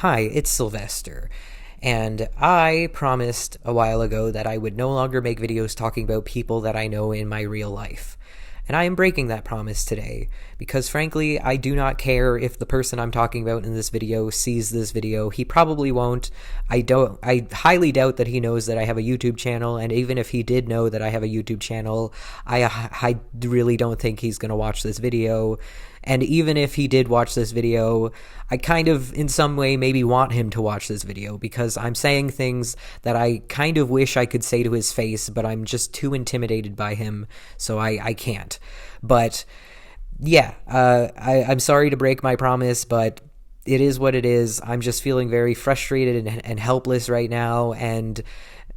Hi, it's Sylvester, and I promised a while ago that I would no longer make videos talking about people that I know in my real life. And I am breaking that promise today, because frankly, I do not care if the person I'm talking about in this video sees this video. He probably won't. I highly doubt that he knows that I have a YouTube channel, and even if he did know that I have a YouTube channel, I really don't think he's going to watch this video. And even if he did watch this video, I kind of, in some way, maybe want him to watch this video because I'm saying things that I kind of wish I could say to his face, but I'm just too intimidated by him, so I can't. But yeah, I'm sorry to break my promise, but it is what it is. I'm just feeling very frustrated and helpless right now, and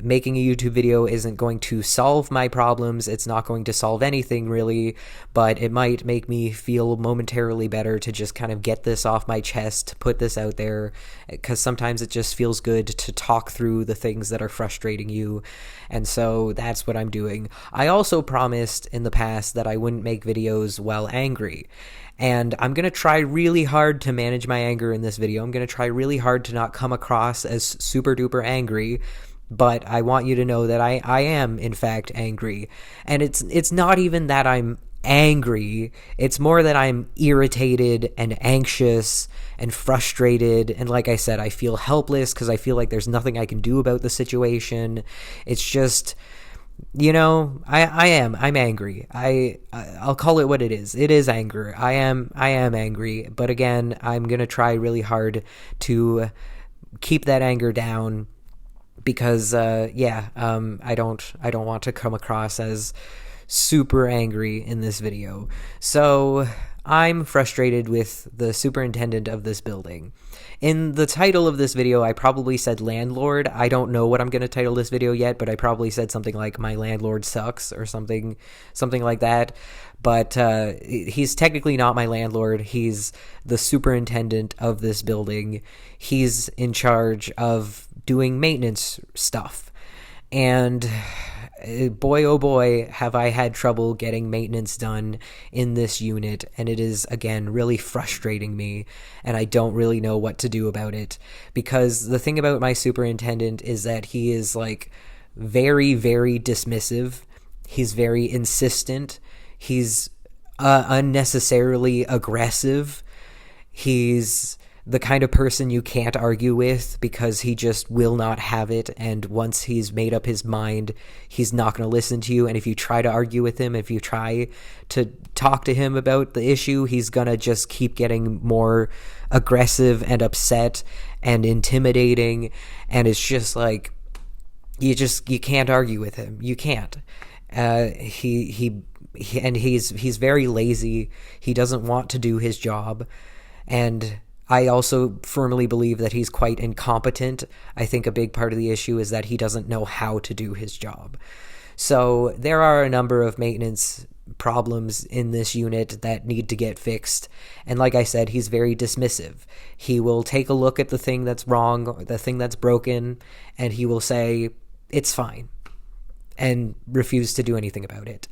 making a YouTube video isn't going to solve my problems. It's not going to solve anything really, but it might make me feel momentarily better to just kind of get this off my chest, put this out there, because sometimes it just feels good to talk through the things that are frustrating you. And so that's what I'm doing. I also promised in the past that I wouldn't make videos while angry. And I'm going to try really hard to manage my anger in this video. I'm going to try really hard to not come across as super duper angry, but I want you to know that I am, in fact, angry. And it's not even that I'm angry. It's more that I'm irritated and anxious and frustrated. And like I said, I feel helpless because I feel like there's nothing I can do about the situation. It's just, I'm angry. I'll call it what it is. It is anger. I am angry. But again, I'm going to try really hard to keep that anger down, because I don't want to come across as super angry in this video. So I'm frustrated with the superintendent of this building. In the title of this video, I probably said landlord. I don't know what I'm going to title this video yet, but I probably said something like my landlord sucks or something like that. But he's technically not my landlord. He's the superintendent of this building. He's in charge of doing maintenance stuff. And boy, oh boy, have I had trouble getting maintenance done in this unit, and it is, again, really frustrating me, and I don't really know what to do about it, because the thing about my superintendent is that he is, very, very dismissive. He's very insistent. He's unnecessarily aggressive. He's the kind of person you can't argue with because he just will not have it, and once he's made up his mind, he's not going to listen to you. And if you try to argue with him, if you try to talk to him about the issue, he's going to just keep getting more aggressive and upset and intimidating, and it's just like you can't argue with him. You can't. He's very lazy. He doesn't want to do his job, and I also firmly believe that he's quite incompetent. I think a big part of the issue is that he doesn't know how to do his job. So there are a number of maintenance problems in this unit that need to get fixed. And like I said, he's very dismissive. He will take a look at the thing that's wrong, the thing that's broken, and he will say, it's fine, and refuse to do anything about it.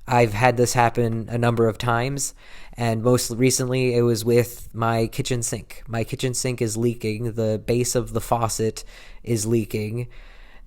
I've had this happen a number of times, and most recently it was with my kitchen sink. My kitchen sink is leaking. The base of the faucet is leaking.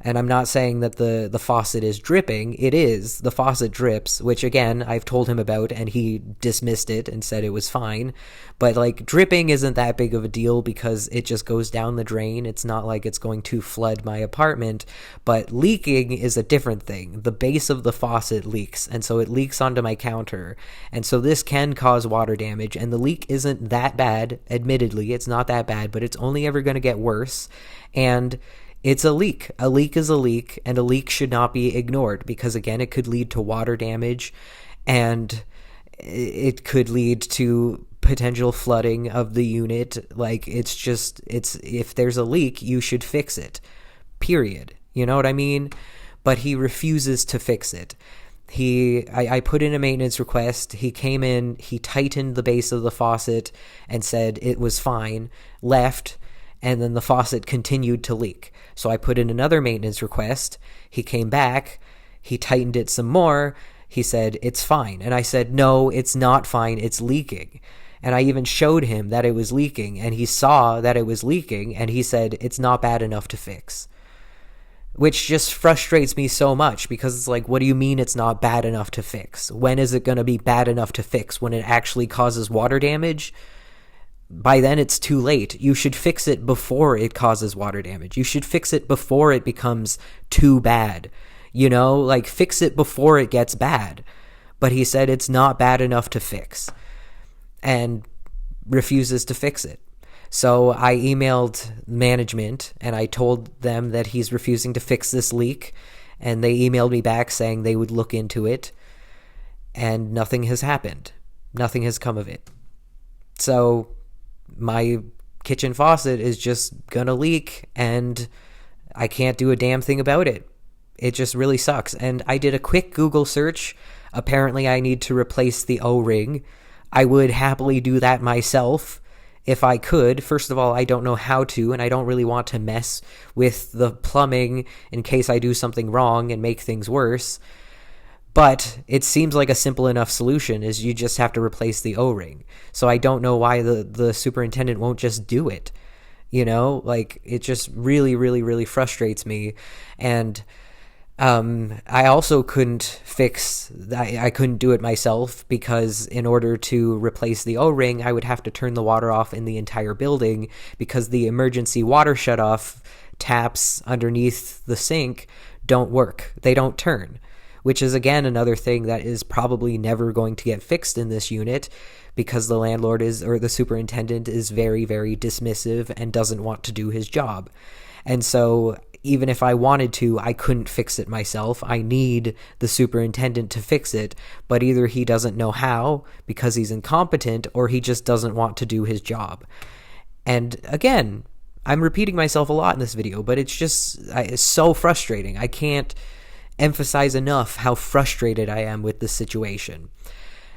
And I'm not saying that the faucet is dripping. It is. The faucet drips, which, again, I've told him about, and he dismissed it and said it was fine. But, dripping isn't that big of a deal because it just goes down the drain. It's not like it's going to flood my apartment. But leaking is a different thing. The base of the faucet leaks, and so it leaks onto my counter. And so this can cause water damage, and the leak isn't that bad. Admittedly, it's not that bad, but it's only ever going to get worse. And it's a leak. A leak is a leak, and a leak should not be ignored because, again, it could lead to water damage, and it could lead to potential flooding of the unit. If there's a leak, you should fix it, period. You know what I mean? But he refuses to fix it. I put in a maintenance request. He came in, he tightened the base of the faucet and said it was fine, left, and then the faucet continued to leak. So I put in another maintenance request. He came back, he tightened it some more, he said, it's fine. And I said, no, it's not fine, it's leaking. And I even showed him that it was leaking, and he saw that it was leaking, and he said, it's not bad enough to fix. Which just frustrates me so much, because it's like, what do you mean it's not bad enough to fix? When is it going to be bad enough to fix? When it actually causes water damage? By then it's too late. You should fix it before it causes water damage. You should fix it before it becomes too bad. You know, like, fix it before it gets bad. But he said it's not bad enough to fix, and refuses to fix it. So I emailed management and I told them that he's refusing to fix this leak, and they emailed me back saying they would look into it, and nothing has happened. Nothing has come of it. So my kitchen faucet is just gonna leak, and I can't do a damn thing about it. It just really sucks. And I did a quick Google search. Apparently I need to replace the O-ring. I would happily do that myself if I could. First of all, I don't know how to, and I don't really want to mess with the plumbing in case I do something wrong and make things worse. But it seems like a simple enough solution, is you just have to replace the O-ring. So I don't know why the superintendent won't just do it. You know, like, it just really, really, really frustrates me. And I also couldn't I couldn't do it myself, because in order to replace the O-ring, I would have to turn the water off in the entire building, because the emergency water shutoff taps underneath the sink don't work. They don't turn, which is, again, another thing that is probably never going to get fixed in this unit, because the landlord or the superintendent is very, very dismissive and doesn't want to do his job. And so even if I wanted to, I couldn't fix it myself. I need the superintendent to fix it, but either he doesn't know how because he's incompetent, or he just doesn't want to do his job. And again, I'm repeating myself a lot in this video, but it's so frustrating. I can't emphasize enough how frustrated I am with this situation.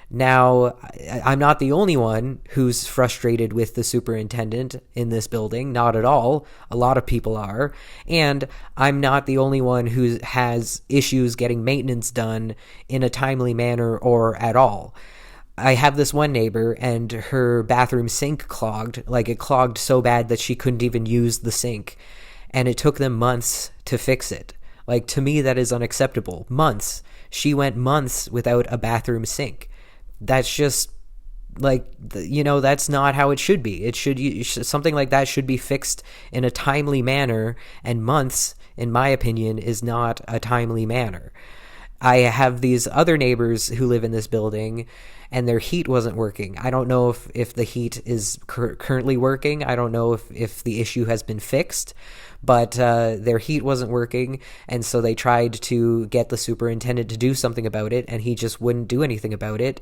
Now, I'm not the only one who's frustrated with the superintendent in this building. Not at all. A lot of people are. And I'm not the only one who has issues getting maintenance done in a timely manner or at all. I have this one neighbor, and her bathroom sink clogged. Like, it clogged so bad that she couldn't even use the sink. And it took them months to fix it. Like, to me, that is unacceptable. Months. She went months without a bathroom sink. That's just, like, you know, that's not how it should be. Something like that should be fixed in a timely manner, and months, in my opinion, is not a timely manner. I have these other neighbors who live in this building, and their heat wasn't working. I don't know if the heat is currently working. I don't know if the issue has been fixed, but their heat wasn't working, and so they tried to get the superintendent to do something about it, and he just wouldn't do anything about it.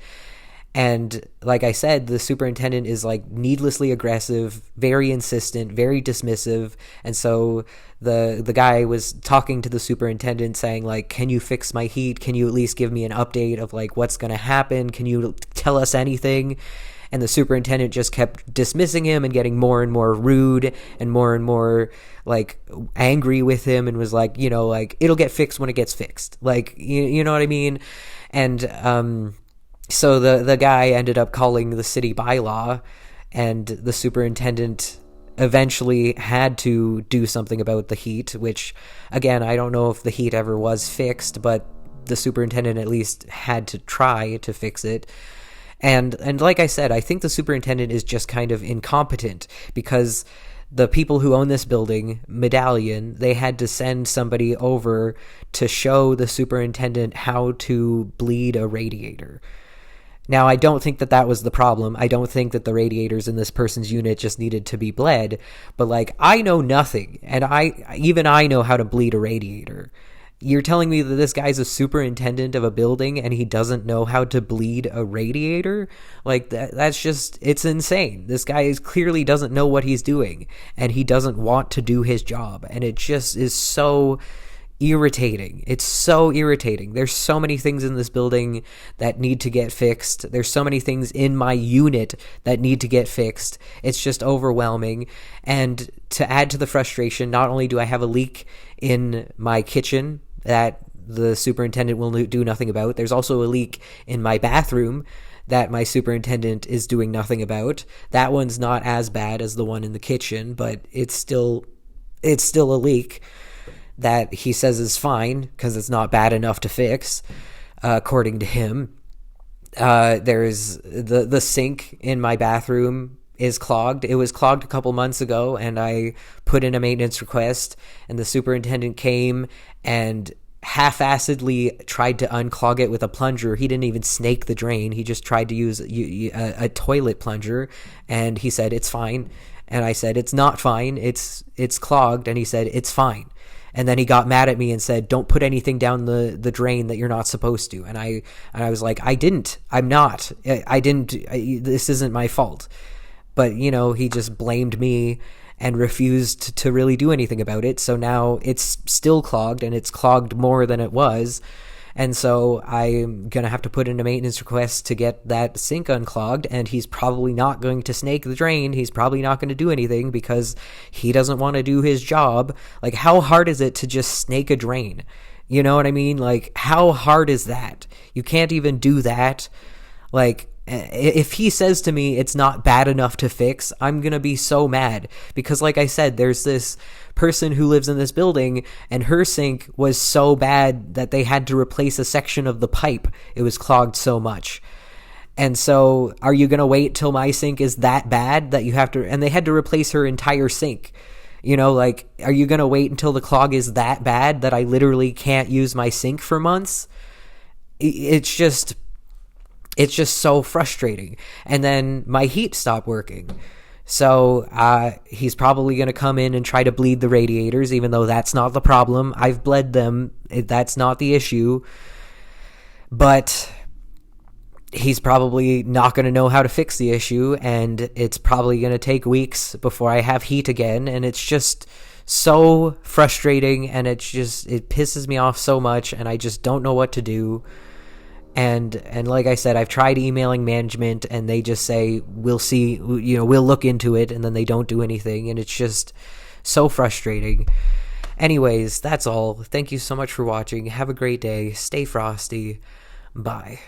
And like I said, the superintendent is, like, needlessly aggressive, very insistent, very dismissive. And so the guy was talking to the superintendent saying, like, can you fix my heat? Can you at least give me an update of, like, what's going to happen? Can you tell us anything? And the superintendent just kept dismissing him and getting more and more rude and more, like, angry with him, and was like, you know, like, it'll get fixed when it gets fixed. Like, you know what I mean? And so the guy ended up calling the city bylaw, and the superintendent eventually had to do something about the heat, which, again, I don't know if the heat ever was fixed, but the superintendent at least had to try to fix it. And like I said, I think the superintendent is just kind of incompetent, because the people who own this building, Medallion, they had to send somebody over to show the superintendent how to bleed a radiator. Now, I don't think that was the problem. I don't think that the radiators in this person's unit just needed to be bled, but, like, I know nothing, and I know how to bleed a radiator. You're telling me that this guy's a superintendent of a building and he doesn't know how to bleed a radiator? Like, that's just, it's insane. This guy clearly doesn't know what he's doing, and he doesn't want to do his job, and it just is so irritating. It's so irritating. There's so many things in this building that need to get fixed. There's so many things in my unit that need to get fixed. It's just overwhelming. And to add to the frustration, not only do I have a leak in my kitchen that the superintendent will do nothing about, there's also a leak in my bathroom that my superintendent is doing nothing about. That one's not as bad as the one in the kitchen, but it's still a leak that he says is fine because it's not bad enough to fix, according to him. There's the sink in my bathroom is clogged. It was clogged a couple months ago, and I put in a maintenance request, and the superintendent came and half-assedly tried to unclog it with a plunger. He didn't even snake the drain. He just tried to use a toilet plunger, and he said it's fine. And I said it's not fine. It's clogged, and he said it's fine. And then he got mad at me and said, don't put anything down the drain that you're not supposed to. And I was like, I'm not. This isn't my fault. But, he just blamed me and refused to really do anything about it. So now it's still clogged, and it's clogged more than it was. And so I'm going to have to put in a maintenance request to get that sink unclogged, and he's probably not going to snake the drain. He's probably not going to do anything because he doesn't want to do his job. Like, how hard is it to just snake a drain? You know what I mean? Like, how hard is that? You can't even do that. Like, if he says to me it's not bad enough to fix, I'm going to be so mad because, like I said, there's this person who lives in this building, and her sink was so bad that they had to replace a section of the pipe. It was clogged so much. And so are you going to wait till my sink is that bad that you have to, and they had to replace her entire sink. Like, are you going to wait until the clog is that bad that I literally can't use my sink for months? It's just so frustrating. And then my heat stopped working. So he's probably going to come in and try to bleed the radiators, even though that's not the problem. I've bled them. That's not the issue. But he's probably not going to know how to fix the issue, and it's probably going to take weeks before I have heat again. And it's just so frustrating, and it pisses me off so much, and I just don't know what to do. And like I said, I've tried emailing management, and they just say, we'll see, we'll look into it, and then they don't do anything, and it's just so frustrating. Anyways, that's all. Thank you so much for watching. Have a great day. Stay frosty. Bye.